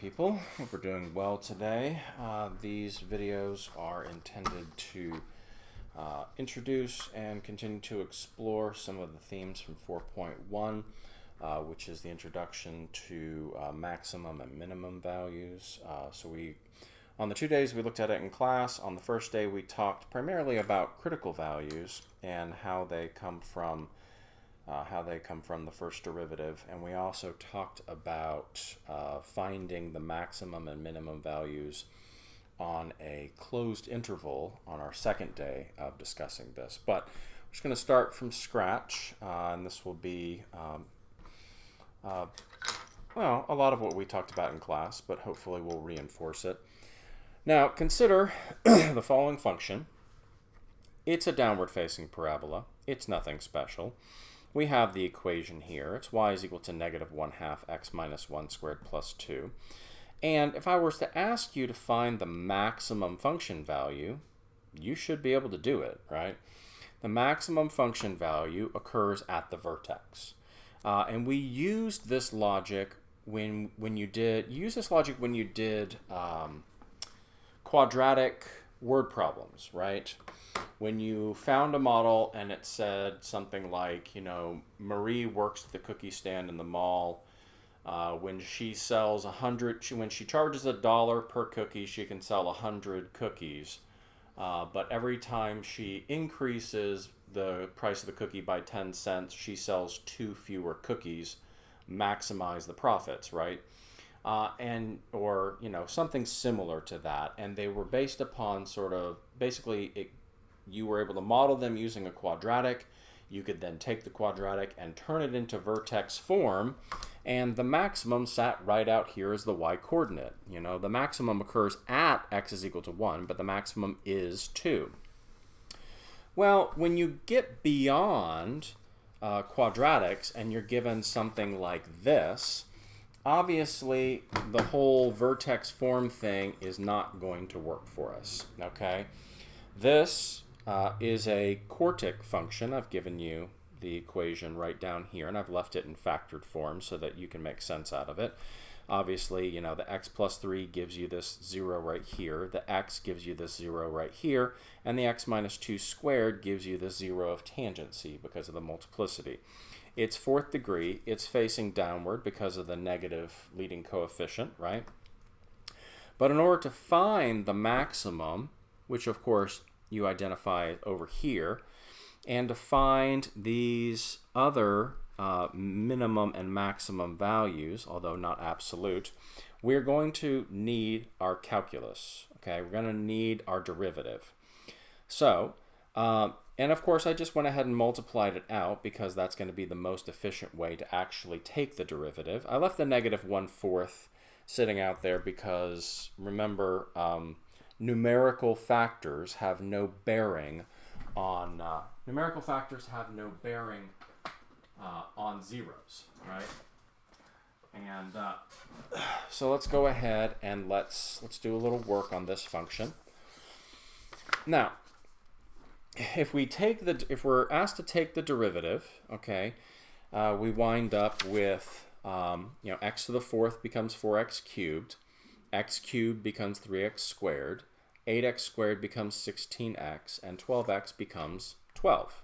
People. Hope we're doing well today. These videos are intended to introduce and continue to explore some of the themes from 4.1, which is the introduction to maximum and minimum values. On the 2 days we looked at it in class. On the first day we talked primarily about critical values and how they come from the first derivative, and we also talked about finding the maximum and minimum values on a closed interval on our second day of discussing this. But we're just going to start from scratch, and this will be a lot of what we talked about in class, but hopefully we'll reinforce it. Now consider the following function. It's a downward facing parabola. It's nothing special. We have the equation here. It's y is equal to negative 1/2 x minus 1 squared plus 2. And if I was to ask you to find the maximum function value, you should be able to do it, right? The maximum function value occurs at the vertex. And we used this logic when you did quadratic word problems, right? When you found a model and it said something like, Marie works at the cookie stand in the mall. When she sells when she charges $1 per cookie, she can sell 100 cookies. But every time she increases the price of the cookie by 10 cents, she sells 2 fewer cookies. Maximize the profits, right? Or something similar to that. And they were based upon you were able to model them using a quadratic. You could then take the quadratic and turn it into vertex form, and the maximum sat right out here as the y-coordinate. The maximum occurs at x is equal to 1, but the maximum is 2. Well, when you get beyond quadratics and you're given something like this, obviously the whole vertex form thing is not going to work for us, okay? This is a quartic function. I've given you the equation right down here, and I've left it in factored form so that you can make sense out of it. Obviously, the x plus 3 gives you this 0 right here, the x gives you this 0 right here, and the x minus 2 squared gives you this 0 of tangency because of the multiplicity. It's fourth degree, it's facing downward because of the negative leading coefficient, right? But in order to find the maximum, which of course you identify over here, and to find these other minimum and maximum values, although not absolute, we're going to need our calculus. Okay, we're going to need our derivative. So, and of course I just went ahead and multiplied it out because that's going to be the most efficient way to actually take the derivative. I left the negative 1/4 sitting out there because, remember, numerical factors have no bearing on zeros, right? And so let's go ahead and let's do a little work on this function. Now, if we're asked to take the derivative, okay, we wind up with x to the 4th becomes 4x cubed. X cubed becomes 3x squared, 8x squared becomes 16x, and 12x becomes 12.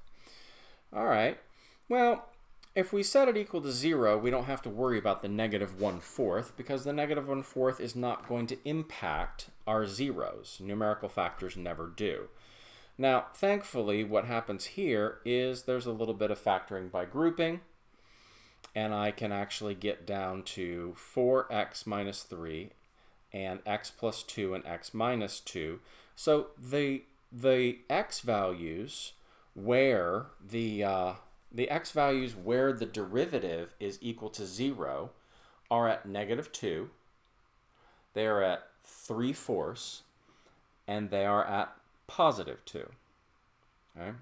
All right, well, if we set it equal to 0, we don't have to worry about the negative 1/4 because the negative 1/4 is not going to impact our zeros. Numerical factors never do. Now, thankfully, what happens here is there's a little bit of factoring by grouping, and I can actually get down to 4x minus 3 and x plus 2 and x minus 2. So the x values where the derivative is equal to 0 are at negative 2, they are at 3/4, and they are at positive 2. Okay.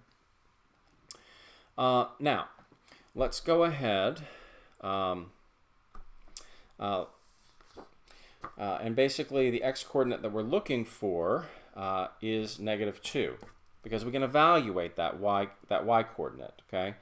Now, let's go ahead and basically the x-coordinate that we're looking for is negative 2 because we can evaluate that y-coordinate, okay?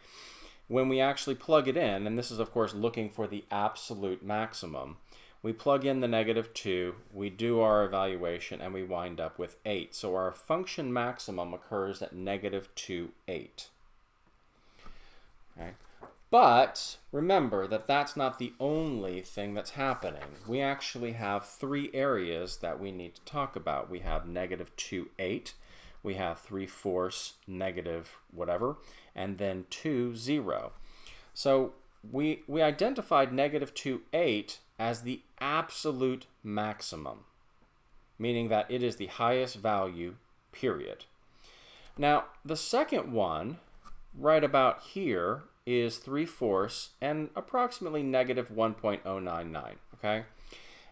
When we actually plug it in, and this is of course looking for the absolute maximum, We plug in the -2, we do our evaluation, and we wind up with 8. So our function maximum occurs at -2, 8. Okay. But remember that that's not the only thing that's happening. We actually have 3 areas that we need to talk about. We have -2, 8. We have 3/4 negative whatever, and then 2, 0. So we identified -2, 8 as the absolute maximum, meaning that it is the highest value, period. Now, the second one, right about here, is 3/4 and approximately -1.099, okay?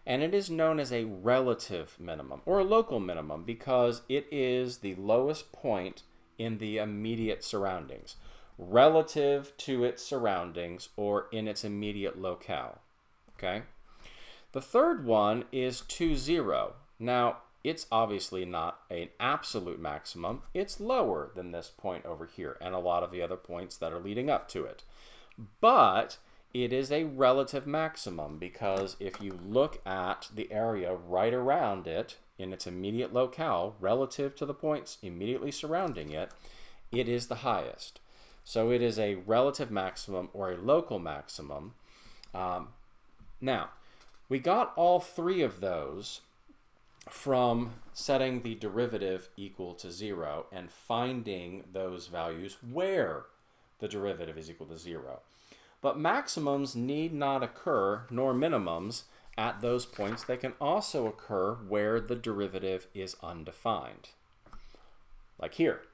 And it is known as a relative minimum or a local minimum because it is the lowest point in the immediate surroundings, relative to its surroundings or in its immediate locale, okay? The third one is 2, 0. Now, it's obviously not an absolute maximum. It's lower than this point over here and a lot of the other points that are leading up to it. But it is a relative maximum because if you look at the area right around it in its immediate locale relative to the points immediately surrounding it, it is the highest. So it is a relative maximum or a local maximum. Now, we got all 3 of those from setting the derivative equal to 0 and finding those values where the derivative is equal to 0. But maximums need not occur, nor minimums, at those points. They can also occur where the derivative is undefined, like here.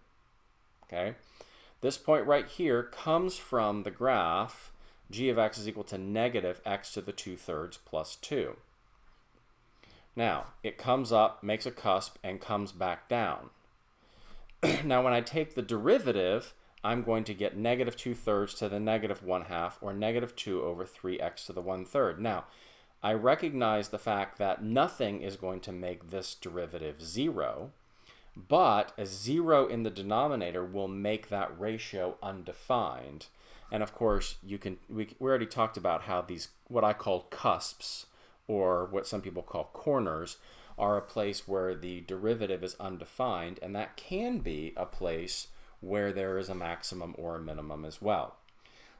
Okay? This point right here comes from the graph g of x is equal to -x to the 2/3 plus 2. Now, it comes up, makes a cusp, and comes back down. Now, when I take the derivative, I'm going to get -2/3 to the -1/2, or -2 over 3x to the 1/3. Now, I recognize the fact that nothing is going to make this derivative 0, but a 0 in the denominator will make that ratio undefined. And of course, we already talked about how these, what I call cusps, or what some people call corners, are a place where the derivative is undefined, and that can be a place where there is a maximum or a minimum as well.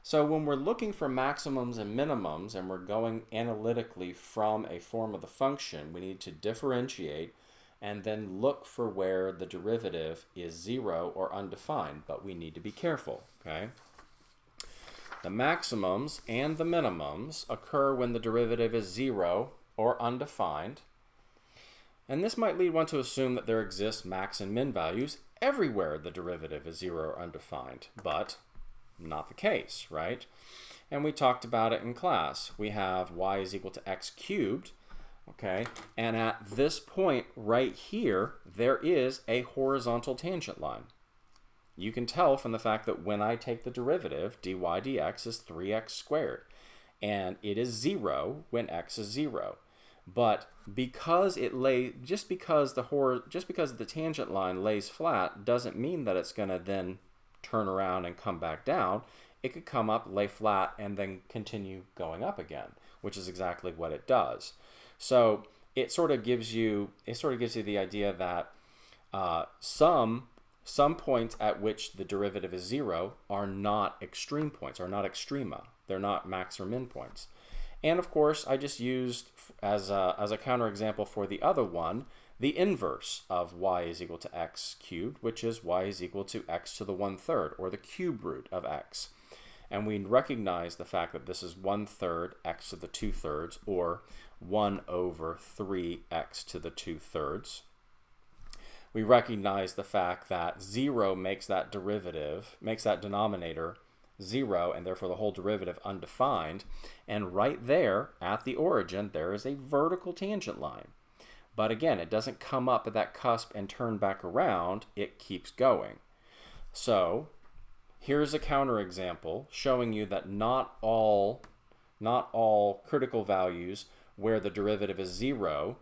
So when we're looking for maximums and minimums, and we're going analytically from a form of the function, we need to differentiate and then look for where the derivative is 0 or undefined, but we need to be careful, okay? The maximums and the minimums occur when the derivative is 0 or undefined. And this might lead one to assume that there exist max and min values everywhere the derivative is 0 or undefined, but not the case, right? And we talked about it in class. We have y is equal to x cubed, okay? And at this point right here, there is a horizontal tangent line. You can tell from the fact that when I take the derivative, dy dx is 3x squared, and it is 0 when x is 0. But because just because the tangent line lays flat doesn't mean that it's going to then turn around and come back down. It could come up, lay flat, and then continue going up again, which is exactly what it does. So it sort of gives you the idea that some points at which the derivative is 0 are not extreme points, are not extrema. They're not max or min points. And of course, I just used as a counterexample for the other one, the inverse of y is equal to x cubed, which is y is equal to x to the 1/3, or the cube root of x. And we recognize the fact that this is 1/3 x to the 2/3, or 1 over 3x to the 2/3. We recognize the fact that 0 makes that denominator 0, and therefore the whole derivative undefined. And right there, at the origin, there is a vertical tangent line. But again, it doesn't come up at that cusp and turn back around. It keeps going. So here's a counterexample showing you that not all critical values where the derivative is 0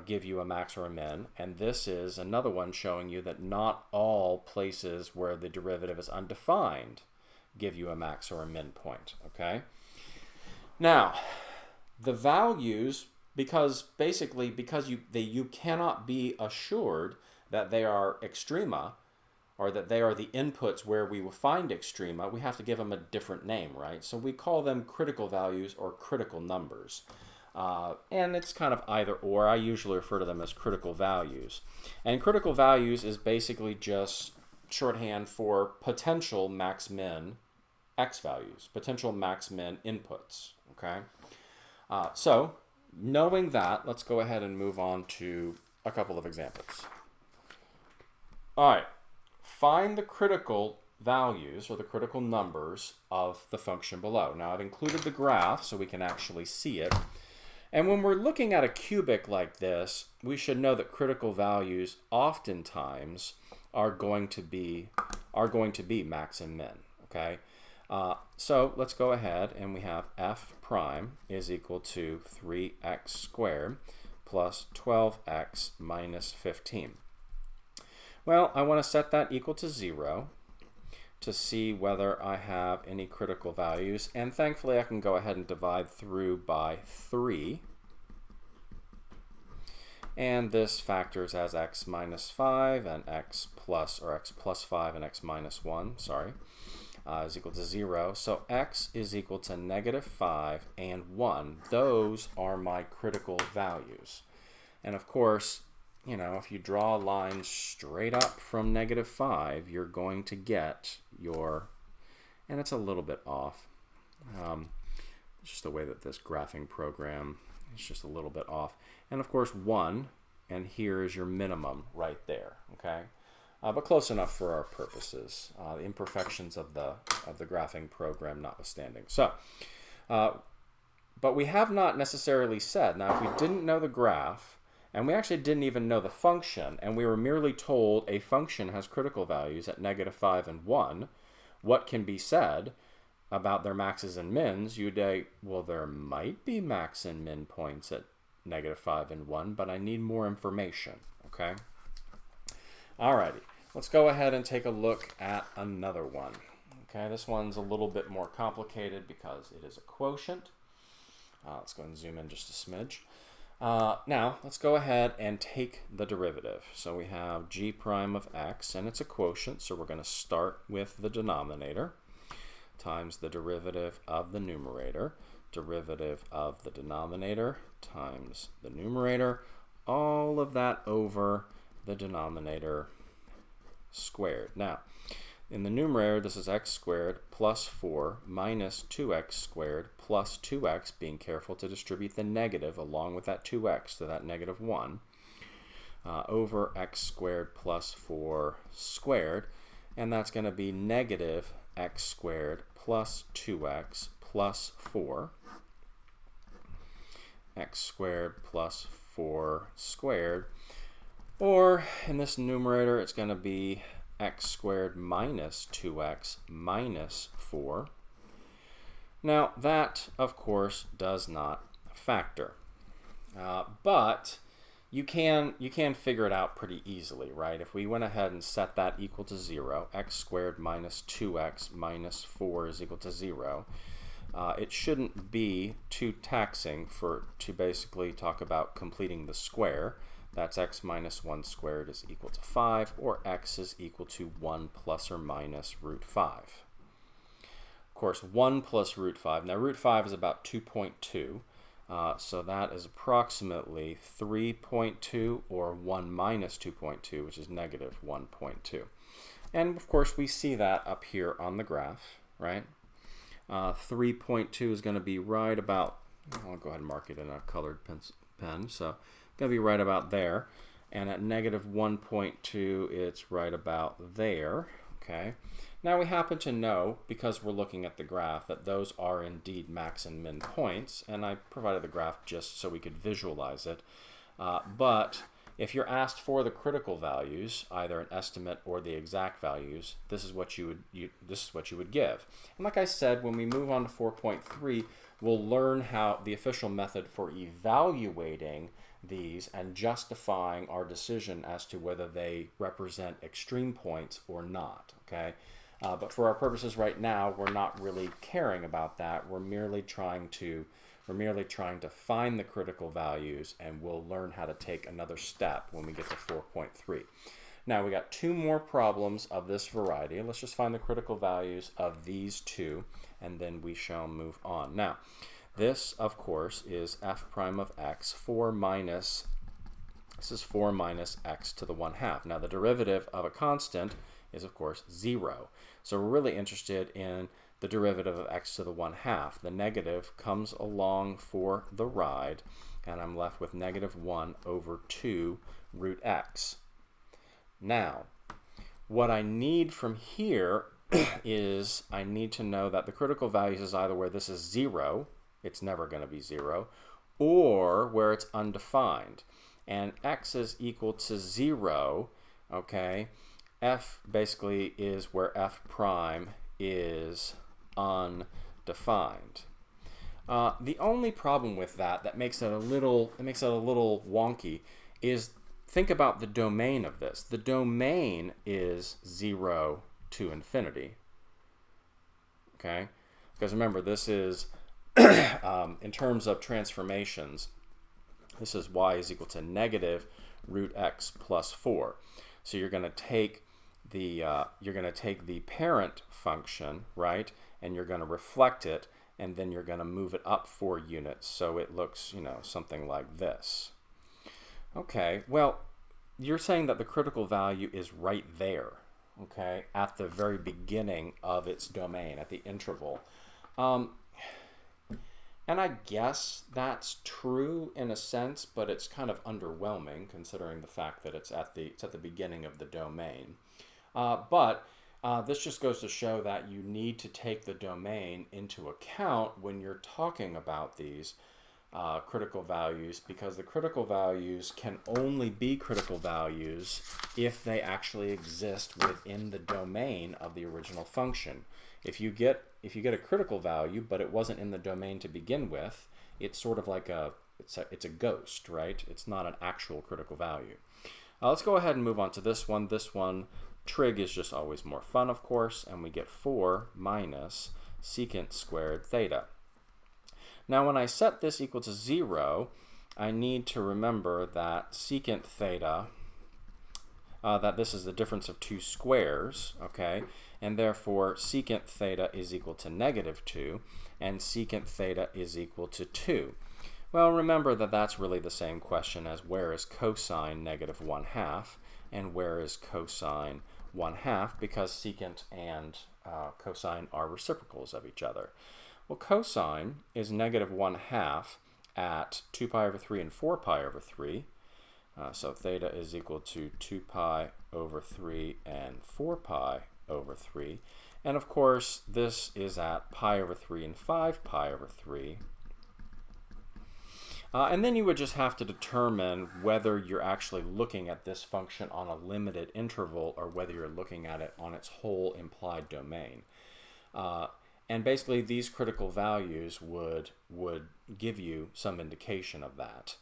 give you a max or a min, and this is another one showing you that not all places where the derivative is undefined give you a max or a min point, okay? Now, the values, because basically you cannot be assured that they are extrema, or that they are the inputs where we will find extrema, we have to give them a different name, right? So we call them critical values or critical numbers. And it's kind of either or. I usually refer to them as critical values. And critical values is basically just shorthand for potential max-min x values, potential max-min inputs, okay? So knowing that, let's go ahead and move on to a couple of examples. All right. Find the critical values or the critical numbers of the function below. Now I've included the graph so we can actually see it. And when we're looking at a cubic like this, we should know that critical values oftentimes are going to be max and min, okay? So let's go ahead and we have f prime is equal to 3x squared plus 12x minus 15. Well, I want to set that equal to 0 to see whether I have any critical values. And thankfully, I can go ahead and divide through by 3. And this factors as x minus 5 and x plus 5 and x minus 1, is equal to 0. So x is equal to negative 5 and 1. Those are my critical values. And of course, you know, if you draw a line straight up from negative 5, you're going to get your, and it's a little bit off. It's just the way that this graphing program is just a little bit off. And of course 1, and here is your minimum right there, okay? But close enough for our purposes, the imperfections of the graphing program notwithstanding. So, but we have not necessarily said, now if we didn't know the graph, and we actually didn't even know the function, and we were merely told a function has critical values at negative 5 and 1, what can be said about their maxes and mins? You'd say, well, there might be max and min points at negative 5 and 1, but I need more information, okay? Alrighty, let's go ahead and take a look at another one. Okay, this one's a little bit more complicated because it is a quotient. Let's go and zoom in just a smidge. Now, let's go ahead and take the derivative. So we have g prime of x, and it's a quotient, so we're going to start with the denominator times the derivative of the numerator, derivative of the denominator times the numerator, all of that over the denominator squared. Now, in the numerator, this is x squared plus 4 minus 2x squared plus 2x, being careful to distribute the negative along with that 2x to that negative 1, over x squared plus 4 squared, and that's going to be negative x squared plus 2x plus 4, x squared plus 4 squared, or in this numerator, it's going to be x squared minus 2x minus 4. Now that, of course, does not factor, but you can figure it out pretty easily, right? If we went ahead and set that equal to 0, x squared minus 2x minus 4 is equal to 0, it shouldn't be too taxing to basically talk about completing the square. That's x minus 1 squared is equal to 5, or x is equal to 1 plus or minus root 5. Of course, 1 plus root 5. Now, root 5 is about 2.2, so that is approximately 3.2, or 1 minus 2.2, which is negative 1.2. And, of course, we see that up here on the graph, right? 3.2 is going to be right about, I'll go ahead and mark it in a colored pen, so going to be right about there, and at negative 1.2 it's right about there. Okay, now we happen to know, because we're looking at the graph, that those are indeed max and min points, and I provided the graph just so we could visualize it, but if you're asked for the critical values, either an estimate or the exact values, this is what you would give. And like I said, when we move on to 4.3, we'll learn how the official method for evaluating these and justifying our decision as to whether they represent extreme points or not, okay? But for our purposes right now, we're not really caring about that. We're merely trying to We're merely trying to find the critical values, and we'll learn how to take another step when we get to 4.3. Now we got 2 more problems of this variety. Let's just find the critical values of these 2, and then we shall move on. Now, this, of course, is f prime of x, 4 minus x to the 1/2. Now, the derivative of a constant is, of course, 0. So we're really interested in the derivative of x to the 1/2. The negative comes along for the ride, and I'm left with -1 over 2 root x. Now, what I need from here is I need to know that the critical values is either where this is 0, it's never going to be 0, or where it's undefined. And x is equal to 0, okay? F basically is where f prime is undefined. The only problem with that makes it a little wonky is think about the domain of this. The domain is 0 to infinity. Okay? Because remember, this is in terms of transformations, this is y is equal to negative root x plus 4. So you're going to take the parent function, right, and you're going to reflect it, and then you're going to move it up 4 units, so it looks, something like this. Okay, well, you're saying that the critical value is right there, okay, at the very beginning of its domain, at the interval. And I guess that's true in a sense, but it's kind of underwhelming considering the fact that it's at the beginning of the domain. But this just goes to show that you need to take the domain into account when you're talking about these critical values, because the critical values can only be critical values if they actually exist within the domain of the original function. If you get a critical value but it wasn't in the domain to begin with, it's sort of like it's a ghost, right? It's not an actual critical value. Let's go ahead and move on to this one. This one, trig is just always more fun, of course, and we get 4 minus secant squared theta. Now when I set this equal to 0, I need to remember that secant theta, that this is the difference of 2 squares, okay? And therefore secant theta is equal to -2, and secant theta is equal to 2. Well, remember that that's really the same question as where is cosine -1/2 and where is cosine 1/2, because secant and cosine are reciprocals of each other. Well, cosine is -1/2 at 2 pi over 3 and 4 pi over 3. So theta is equal to 2 pi over 3 and 4 pi over 3. And of course, this is at pi over 3 and 5 pi over 3. And then you would just have to determine whether you're actually looking at this function on a limited interval or whether you're looking at it on its whole implied domain. And basically, these critical values would give you some indication of that.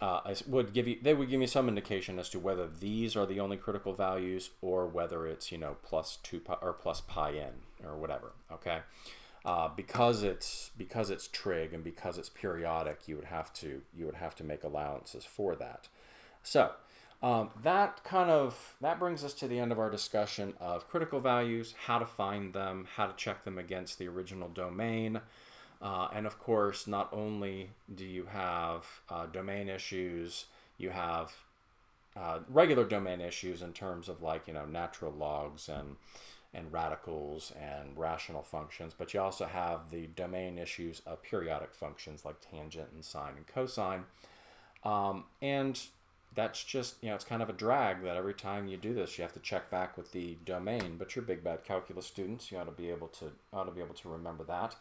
They would give me some indication as to whether these are the only critical values or whether it's plus 2 pi or plus pi n or whatever. Okay, because it's trig and because it's periodic, you would have to make allowances for that. So that brings us to the end of our discussion of critical values, how to find them, how to check them against the original domain. And of course, not only do you have domain issues, you have regular domain issues in terms of natural logs and radicals and rational functions, but you also have the domain issues of periodic functions like tangent and sine and cosine. And that's just, it's kind of a drag that every time you do this, you have to check back with the domain. But you're big bad calculus students, you ought to be able to remember that.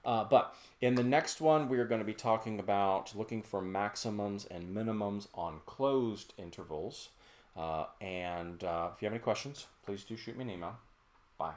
But in the next one, we are going to be talking about looking for maximums and minimums on closed intervals. And if you have any questions, please do shoot me an email. Bye.